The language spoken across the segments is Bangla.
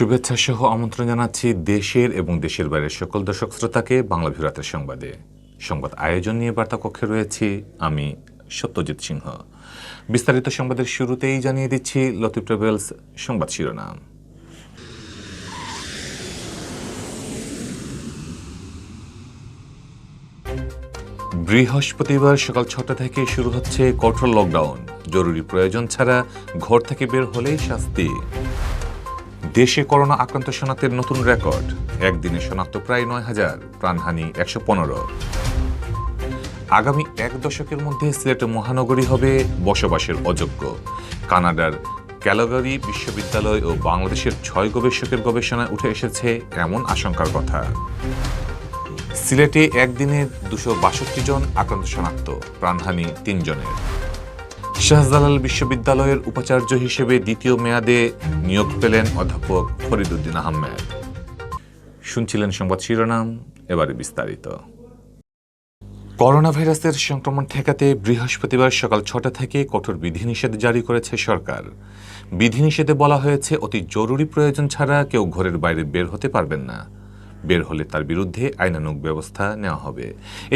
শুভেচ্ছা সহ আমন্ত্রণ জানাচ্ছি দেশের এবং দেশের বাইরের সকল দর্শক শ্রোতাকে বাংলা ভিউরাতের সংবাদে। সংবাদ আয়োজন নিয়ে বার্তা কক্ষে রয়েছি আমি সত্যজিৎ সিংহ। বিস্তারিত সংবাদের শুরুতেই জানিয়ে দিচ্ছি লতিফ ট্রাভেলস সংবাদ শিরোনাম। বৃহস্পতিবার সকাল 6টা থেকে শুরু হচ্ছে কঠোর লকডাউন। জরুরি প্রয়োজন ছাড়া ঘর থেকে বের হলেই শাস্তি। দেশে করোনা আক্রান্ত শনাক্তের নতুন রেকর্ড, একদিনে শনাক্ত প্রায় 9,000, প্রাণহানি 115। আগামী এক দশকের মধ্যে সিলেট মহানগরী হবে বসবাসের অযোগ্য। কানাডার ক্যালগারি বিশ্ববিদ্যালয় ও বাংলাদেশের 6 গবেষকের গবেষণায় উঠে এসেছে এমন আশঙ্কার কথা। সিলেটে একদিনে 262 জন আক্রান্ত শনাক্ত, প্রাণহানি 3 জনের। শাহজালাল বিশ্ববিদ্যালয়ের উপাচার্য হিসেবে দ্বিতীয় মেয়াদে নিয়োগ পেলেন অধ্যাপক ফরিদউদ্দিন আহমেদ। শুনছিলেন সংবাদ শিরোনাম, এবারে বিস্তারিত। করোনা ভাইরাসের সংক্রমণ ঠেকাতে বৃহস্পতিবার সকাল 6টা থেকে কঠোর বিধিনিষেধ জারি করেছে সরকার। বিধিনিষেধে বলা হয়েছে অতি জরুরি প্রয়োজন ছাড়া কেউ ঘরের বাইরে বের হতে পারবেন না। বের হলে তার বিরুদ্ধে আইনানুগ ব্যবস্থা নেওয়া হবে।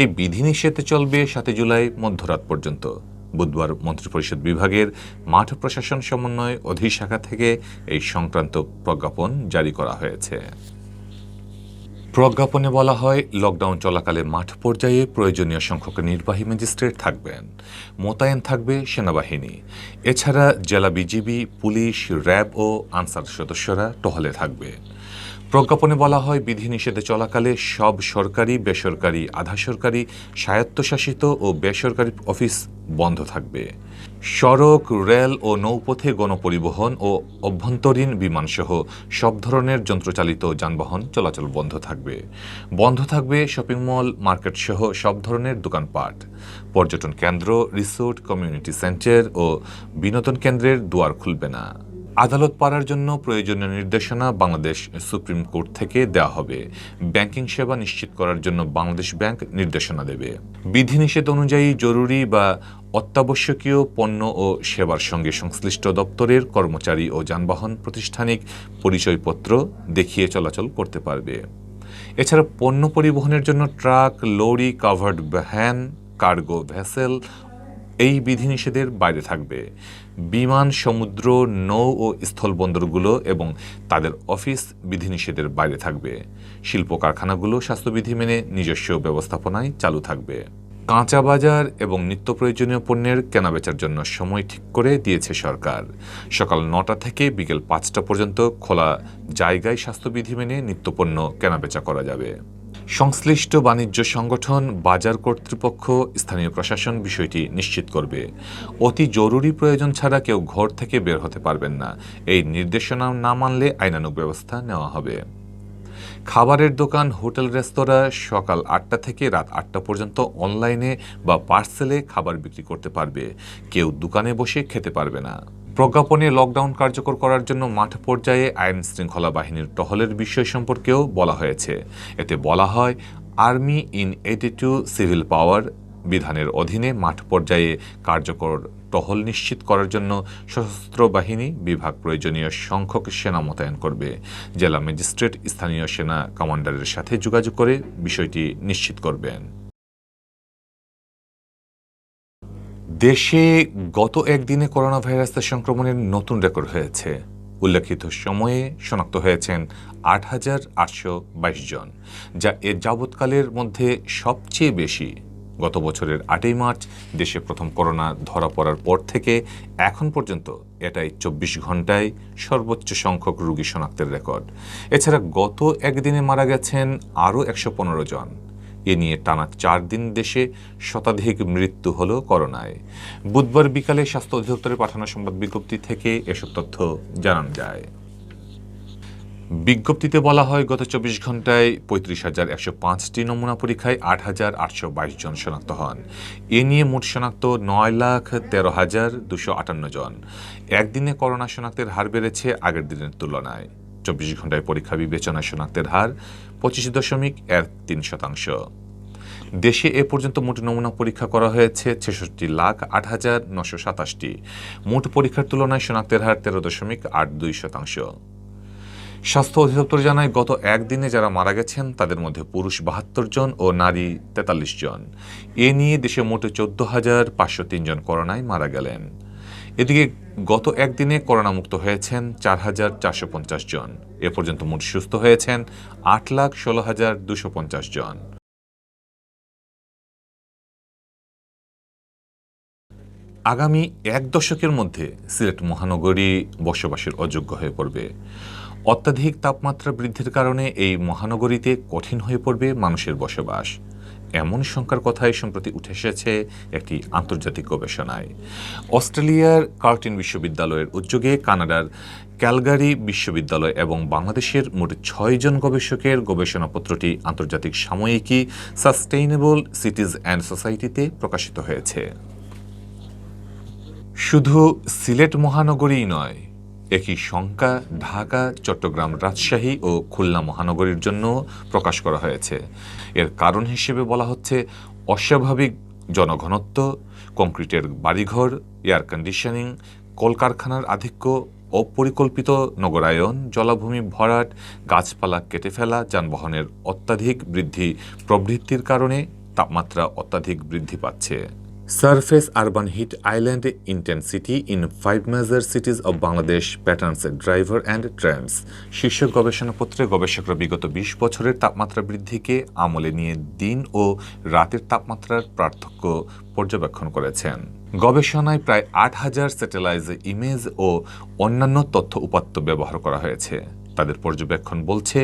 এই বিধিনিষেধ চলবে 7 জুলাই মধ্যরাত পর্যন্ত। বুধবার মন্ত্রিপরিষদ বিভাগের মাঠ প্রশাসন সমন্বয় অধিশাখা থেকে এই সংক্রান্ত প্রজ্ঞাপন জারি করা হয়েছে। প্রজ্ঞাপনে বলা হয়, লকডাউন চলাকালে মাঠ পর্যায়ে প্রয়োজনীয় সংখ্যক নির্বাহী ম্যাজিস্ট্রেট থাকবেন, মোতায়েন থাকবে সেনাবাহিনী। এছাড়া জেলা বিজিবি, পুলিশ, র্যাব ও আনসার সদস্যরা টহলে থাকবে। প্রজ্ঞাপনে বলা হয়, বিধিনিষেধে চলাকালে সব সরকারি, বেসরকারি, আধা সরকারি, স্বায়ত্তশাসিত ও বেসরকারি অফিস বন্ধ থাকবে। সড়ক, রেল ও নৌপথে গণপরিবহন ও অভ্যন্তরীণ বিমানসহ সব ধরনের যন্ত্রচালিত যানবাহন চলাচল বন্ধ থাকবে। বন্ধ থাকবে শপিং মল, মার্কেট সহ সব ধরনের দোকানপাট। পর্যটন কেন্দ্র, রিসোর্ট, কমিউনিটি সেন্টার ও বিনোদন কেন্দ্রের দুয়ার খুলবে না। আদালত পাড়ার জন্য প্রয়োজনীয় নির্দেশনা বাংলাদেশ সুপ্রিম কোর্ট থেকে দেওয়া হবে। ব্যাংকিং সেবা নিশ্চিত করার জন্য বাংলাদেশ ব্যাংক নির্দেশনা দেবে। বিধিনিষেধ অনুযায়ী জরুরি বা অত্যাবশ্যকীয় পণ্য ও সেবার সঙ্গে সংশ্লিষ্ট দপ্তরের কর্মচারী ও যানবাহন প্রাতিষ্ঠানিক পরিচয়পত্র দেখিয়ে চলাচল করতে পারবে। এছাড়া পণ্য পরিবহনের জন্য truck, lorry, covered van, cargo vessel এই বিধিনিষেধের বাইরে থাকবে। বিমান, সমুদ্র, নৌ ও স্থলবন্দরগুলো এবং তাদের অফিস বিধিনিষেধের বাইরে থাকবে। শিল্প কারখানাগুলো স্বাস্থ্যবিধি মেনে নিজস্ব ব্যবস্থাপনায় চালু থাকবে। কাঁচা বাজার এবং নিত্য প্রয়োজনীয় পণ্যের কেনাবেচার জন্য সময় ঠিক করে দিয়েছে সরকার। সকাল 9টা থেকে বিকেল 5টা পর্যন্ত খোলা জায়গায় স্বাস্থ্যবিধি মেনে নিত্যপণ্য কেনাবেচা করা যাবে। সংশ্লিষ্ট বাণিজ্য সংগঠন, বাজার কর্তৃপক্ষ, স্থানীয় প্রশাসন বিষয়টি নিশ্চিত করবে। অতি জরুরি প্রয়োজন ছাড়া কেউ ঘর থেকে বের হতে পারবেন না। এই নির্দেশনা না মানলে আইনানুগ ব্যবস্থা নেওয়া হবে। খাবারের দোকান, হোটেল, রেস্তোরাঁ সকাল 8টা থেকে রাত 8টা পর্যন্ত অনলাইনে বা পার্সেলে খাবার বিক্রি করতে পারবে। কেউ দোকানে বসে খেতে পারবে না। প্রজ্ঞাপনে লকডাউন কার্যকর করার জন্য মাঠ পর্যায়ে আইন শৃঙ্খলা বাহিনীর টহলের বিষয় সম্পর্কেও বলা হয়েছে। এতে বলা হয়, আর্মি ইন 82 সিভিল পাওয়ার বিধানের অধীনে মাঠ পর্যায়ে কার্যকর টহল নিশ্চিত করার জন্য সশস্ত্র বাহিনী বিভাগ প্রয়োজনীয় সংখ্যক সেনা মোতায়েন করবে। জেলা ম্যাজিস্ট্রেট স্থানীয় সেনা কমান্ডারের সাথে যোগাযোগ করে বিষয়টি নিশ্চিত করবেন। দেশে গত একদিনে করোনা ভাইরাসের সংক্রমণের নতুন রেকর্ড হয়েছে। উল্লেখিত সময়ে শনাক্ত হয়েছেন 8,822 জন, যা এ যাবৎকালের মধ্যে সবচেয়ে বেশি। গত বছরের 8ই মার্চ দেশে প্রথম করোনা ধরা পড়ার পর থেকে এখন পর্যন্ত এটাই 24 ঘন্টায় সর্বোচ্চ সংখ্যক রোগী শনাক্তের রেকর্ড। এছাড়া গত একদিনে মারা গেছেন আরও 115 জন। এ নিয়ে টানা 4 দিন দেশে শতাধিক মৃত্যু হল করোনায়। বুধবার বিকালে স্বাস্থ্য অধিদপ্তরের পাঠানো সংবাদ বিজ্ঞপ্তি থেকে এসব তথ্য জানানো যায়। বিজ্ঞপ্তিতে বলা হয়, গত 24 ঘন্টায় 35,105টি নমুনা পরীক্ষায় 8,822 জন শনাক্ত হন। এ নিয়ে মোট শনাক্ত 9,13,258 জন। একদিনে করোনা শনাক্তের হার বেড়েছে আগের দিনের তুলনায়। 24 ঘন্টায় পরীক্ষা বিবেচনায় শনাক্তের হার 25.13%। দেশে এ পর্যন্ত মোট নমুনা পরীক্ষা করা হয়েছে 66,08,927টি। মোট পরীক্ষার তুলনায় শনাক্তের হার 13.82%। স্বাস্থ্য অধিদপ্তর জানায় গত একদিনে যারা মারা গেছেন তাদের মধ্যে পুরুষ ৭২ জন ও নারী ৪৩ জন। এ নিয়ে দেশে মোটে ১৪,৫০৩ জন করোনায় মারা গেলেন। এদিকে গত একদিনে করোনামুক্ত হয়েছেন ৪,৪৫০ জন। এ পর্যন্ত মোট সুস্থ হয়েছেন ৮,১৬,২৫০ জন। আগামী এক দশকের মধ্যে সিলেট মহানগরী বসবাসের অযোগ্য হয়ে পড়বে। অত্যাধিক তাপমাত্রা বৃদ্ধির কারণে এই মহানগরীতে কঠিন হয়ে পড়বে মানুষের বসবাস, এমন শঙ্কার কথাই সম্প্রতি উঠে এসেছে একটি আন্তর্জাতিক গবেষণায়। অস্ট্রেলিয়ার কার্টিন বিশ্ববিদ্যালয়ের উদ্যোগে কানাডার ক্যালগারি বিশ্ববিদ্যালয় এবং বাংলাদেশের মোট ৬ জন গবেষকের গবেষণাপত্রটি আন্তর্জাতিক সাময়িকী সাস্টেইনেবল সিটিজ অ্যান্ড সোসাইটিতে প্রকাশিত হয়েছে। শুধু সিলেট মহানগরীই নয়, একই শঙ্কা ঢাকা, চট্টগ্রাম, রাজশাহী ও খুলনা মহানগরীর জন্য প্রকাশ করা হয়েছে। এর কারণ হিসেবে বলা হচ্ছে অস্বাভাবিক জনঘনত্ব, কংক্রিটের বাড়িঘর, এয়ার কন্ডিশনিং, কলকারখানার আধিক্য, অপরিকল্পিত নগরায়ন, জলাভূমি ভরাট, গাছপালা কেটে ফেলা, যানবাহনের অত্যাধিক বৃদ্ধি প্রভৃতির কারণে তাপমাত্রা অত্যাধিক বৃদ্ধি পাচ্ছে। Surface urban heat island intensity in 5 major cities of Bangladesh patterns driver and trends শীর্ষক গবেষণাপত্রে গবেষকরা বিগত ২০ বছরের তাপমাত্রা বৃদ্ধিকে আমলে নিয়ে দিন ও রাতের তাপমাত্রার পার্থক্য পর্যবেক্ষণ করেছেন। গবেষণায় প্রায় ৮,০০০ স্যাটেলাইট ইমেজ ও অন্যান্য তথ্য উপাত্ত ব্যবহার করা হয়েছে। তাদের পর্যবেক্ষণ বলছে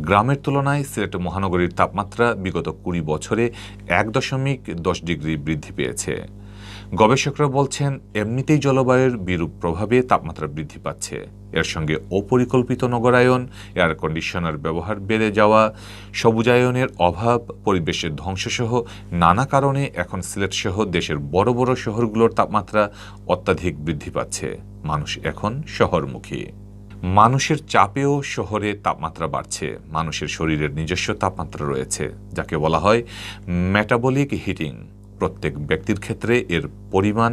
গ্রামের তুলনায় সিলেট মহানগরীর তাপমাত্রা বিগত ২০ বছরে ১.১০ ডিগ্রি বৃদ্ধি পেয়েছে। গবেষকরা বলছেন এমনিতেই জলবায়ুর বিরূপ প্রভাবে তাপমাত্রা বৃদ্ধি পাচ্ছে। এর সঙ্গে অপরিকল্পিত নগরায়ন, এয়ার কন্ডিশনার ব্যবহার বেড়ে যাওয়া, সবুজায়নের অভাব, পরিবেশের ধ্বংসসহ নানা কারণে এখন সিলেট সহ দেশের বড় বড় শহরগুলোর তাপমাত্রা অত্যাধিক বৃদ্ধি পাচ্ছে। মানুষ এখন শহরমুখী। মানুষের চাপেও শহরে তাপমাত্রা বাড়ছে। মানুষের শরীরের নিজস্ব তাপমাত্রা রয়েছে, যাকে বলা হয় মেটাবলিক হিটিং। প্রত্যেক ব্যক্তির ক্ষেত্রে এর পরিমাণ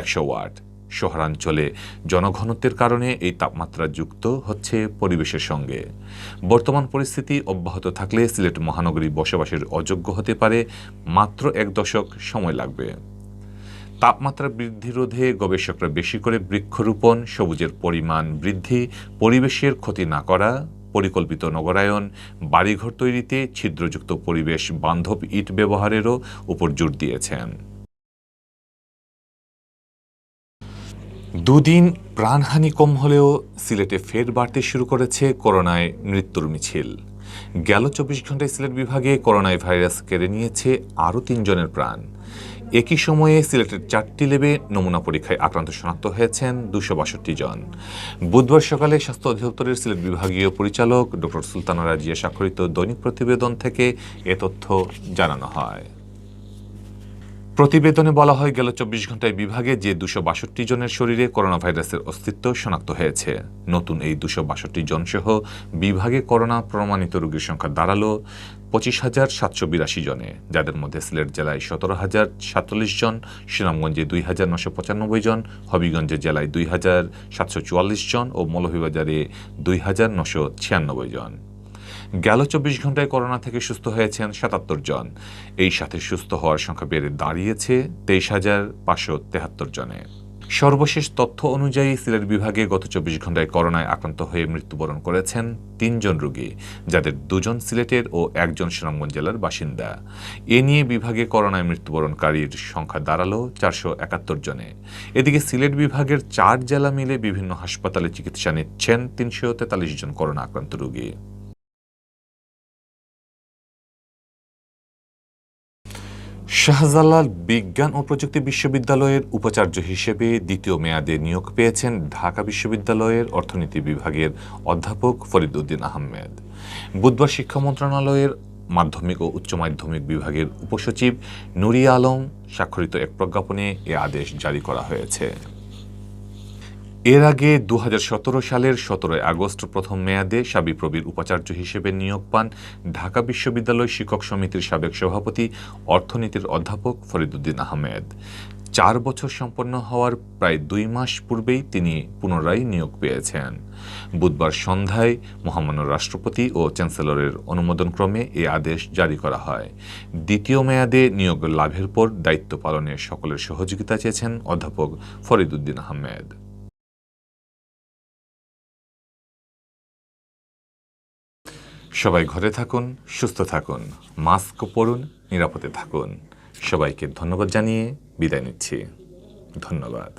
১০০ ওয়াট। শহরাঞ্চলে জনঘনত্বের কারণে এই তাপমাত্রা যুক্ত হচ্ছে পরিবেশের সঙ্গে। বর্তমান পরিস্থিতি অব্যাহত থাকলে সিলেট মহানগরী বসবাসের অযোগ্য হতে পারে, মাত্র ১ দশক সময় লাগবে। তাপমাত্রা বৃদ্ধি রোধে গবেষকরা বেশি করে বৃক্ষরোপণ, সবুজের পরিমাণ বৃদ্ধি, পরিবেশের ক্ষতি না করা, পরিকল্পিত নগরায়ন, বাড়িঘর তৈরিতে ছিদ্রযুক্ত পরিবেশ বান্ধব ইট ব্যবহারেরও উপর জোর দিয়েছেন। দুদিন প্রাণহানি কম হলেও সিলেটে ফের বাড়তে শুরু করেছে করোনায় মৃত্যুর মিছিল। গেল ২৪ ঘন্টায় সিলেট বিভাগে করোনায় ভাইরাস কেড়ে নিয়েছে আরও ৩ জনের প্রাণ। একই সময়ে সিলেটের ৪টি ল্যাবে নমুনা পরীক্ষায় আক্রান্ত শনাক্ত হয়েছেন ২৬২ জন। বুধবার সকালে স্বাস্থ্য অধিদপ্তরের সিলেট বিভাগীয় পরিচালক ডক্টর সুলতানা রাজিয়া স্বাক্ষরিত দৈনিক প্রতিবেদন থেকে এ তথ্য জানানো হয়। প্রতিবেদনে বলা হয়, গেল ২৪ ঘন্টায় বিভাগে যে ২৬২ জনের শরীরে করোনা ভাইরাসের অস্তিত্ব শনাক্ত হয়েছে। নতুন এই ২৬২ জন সহ বিভাগে করোনা প্রমাণিত রোগীর সংখ্যা দাঁড়ালো ২৫,৭৮২ জনে, যাদের মধ্যে সিলেট জেলায় ১৭,০৪৭ জন, সুনামগঞ্জে ২,৯৯৫ জন, হবিগঞ্জে জেলায় ২,৭৪৪ জন ও মৌলভীবাজারে ২,৯৯৬ জন। গেল ২৪ ঘন্টায় করোনা থেকে সুস্থ হয়েছেন ৭৭ জন। এই সাথে সুস্থ হওয়ার সংখ্যা বেড়ে দাঁড়িয়েছে ২৩,৫৭৩ জনে। সর্বশেষ তথ্য অনুযায়ী সিলেট বিভাগে গত ২৪ ঘন্টায় করোনায় আক্রান্ত হয়ে মৃত্যুবরণ করেছেন ৩ জন রোগী, যাদের ২ জন সিলেটের ও ১ জন সুনামগঞ্জ জেলার বাসিন্দা। এ নিয়ে বিভাগে করোনায় মৃত্যুবরণকারীর সংখ্যা দাঁড়ালো ৪৭১ জনে। এদিকে সিলেট বিভাগের ৪ জেলা মিলে বিভিন্ন হাসপাতালে চিকিৎসা নিচ্ছেন ৩৪৩ জন করোনা আক্রান্ত রোগী। শাহজালাল বিজ্ঞান ও প্রযুক্তি বিশ্ববিদ্যালয়ের উপাচার্য হিসেবে দ্বিতীয় মেয়াদে নিয়োগ পেয়েছেন ঢাকা বিশ্ববিদ্যালয়ের অর্থনীতি বিভাগের অধ্যাপক ফরিদ উদ্দিন আহমেদ। বুধবার শিক্ষা মন্ত্রণালয়ের মাধ্যমিক ও উচ্চ মাধ্যমিক বিভাগের উপসচিব নুরিয়া আলম স্বাক্ষরিত এক প্রজ্ঞাপনে এ আদেশ জারি করা হয়েছে। এর আগে ২০১৭ সালের ১৭ আগস্ট প্রথম মেয়াদে শাবিপ্রবির উপাচার্য হিসেবে নিয়োগ পান ঢাকা বিশ্ববিদ্যালয় শিক্ষক সমিতির সাবেক সভাপতি অর্থনীতির অধ্যাপক ফরিদ উদ্দিন আহমেদ। 4 বছর সম্পন্ন হওয়ার প্রায় 2 মাস পূর্বেই তিনি পুনরায় নিয়োগ পেয়েছেন। বুধবার সন্ধ্যায় মহামান্য রাষ্ট্রপতি ও চ্যান্সেলরের অনুমোদনক্রমে এ আদেশ জারি করা হয়। দ্বিতীয় মেয়াদে নিয়োগ লাভের পর দায়িত্ব পালনে সকলের সহযোগিতা চেয়েছেন অধ্যাপক ফরিদ উদ্দিন আহমেদ। সবাই ঘরে থাকুন, সুস্থ থাকুন, মাস্ক পরুন, নিরাপদে থাকুন। সবাইকে ধন্যবাদ জানিয়ে বিদায় নিচ্ছি। ধন্যবাদ।